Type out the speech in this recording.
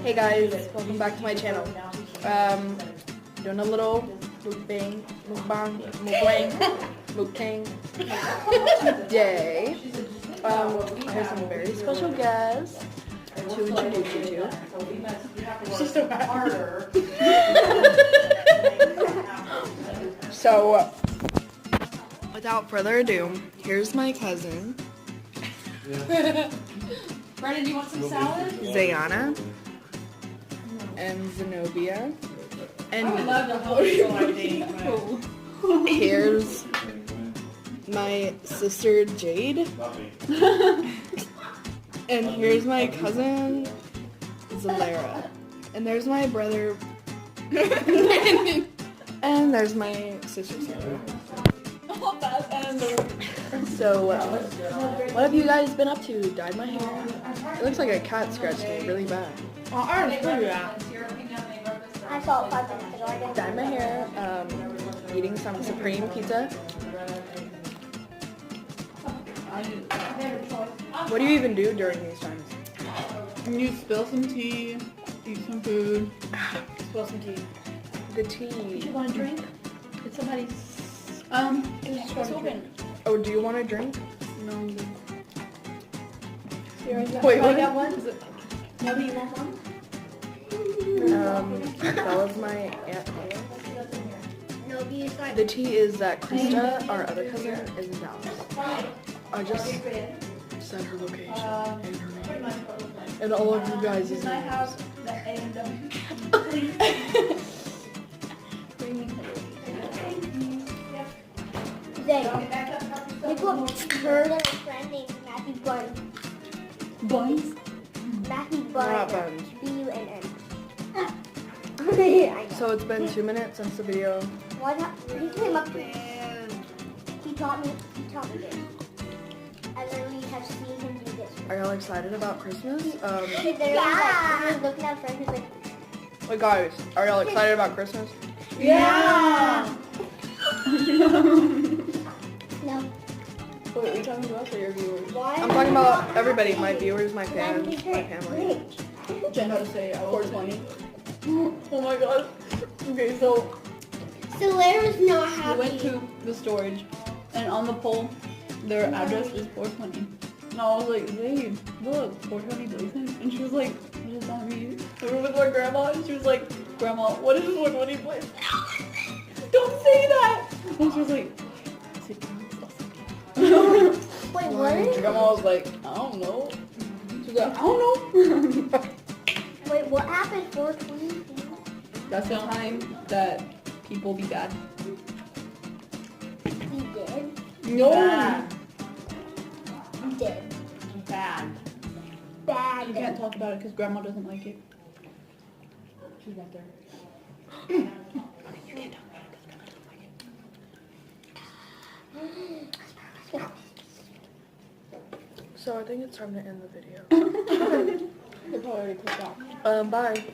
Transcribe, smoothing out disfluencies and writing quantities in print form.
Hey guys, welcome back to my channel. Doing a little mukbang day. I have some very special guests to introduce you to. So, without further ado, here's my cousin. Brennan, do you want some salad? Zayana and Zenobia. And I would love to host you on a date. here's my sister Jade. And here's my cousin Zalera. And there's my brother. And there's my sister Sarah. So, what have you guys been up to? Dyed my hair. It looks like a cat scratched me really bad. I already told you that. I saw it 5 minutes ago. I didn't. Dyed my hair. Eating some Supreme pizza. What do you even do during these times? You spill some tea, eat some food, spill some tea. The tea. You want a drink? Did somebody? It's open. Oh, do you want a drink? No, I'm good. Wait, what? got one? Nobody want one? That was my Aunt Maya. Nobody is like. The tea is that Krista, our other cousin, is in Dallas. I just said her location and her name. And all of you guys' names. Zay, we put her and a friend named Matthew Bun. Buns? Matthew Not Bun. buns. B-U-N-N. So it's been 2 minutes since the video. Why not? He came up to me. He taught me this. I literally have seen him do this. Are y'all excited about Christmas? He literally he was looking at a friend who's like, Wait guys, are y'all excited about Christmas? Yeah! no. Wait, are you talking to us or your viewers? Why? I'm talking about everybody, my viewers, my fans, my family. Jen had to say 420. Oh my god. Okay, so So Larry's not we happy. went to the storage, and on the pole, their address is 420. And I was like, Zayd, look, 420 Blazing. And she was like, what does that mean? We were with my grandma, and she was like, Grandma, what is 420 Blazing? Don't say that! And she was like, Wait, what? Grandma was like, I don't know. She was like, I don't know. Wait, what happened 420? That's the time that people be bad. We did. No. We did. Bad. Bad. You can't talk about it because Grandma doesn't like it. She's right there. You can't talk about it because Grandma doesn't like it. So I think it's time to end the video. They probably already clicked off. Bye.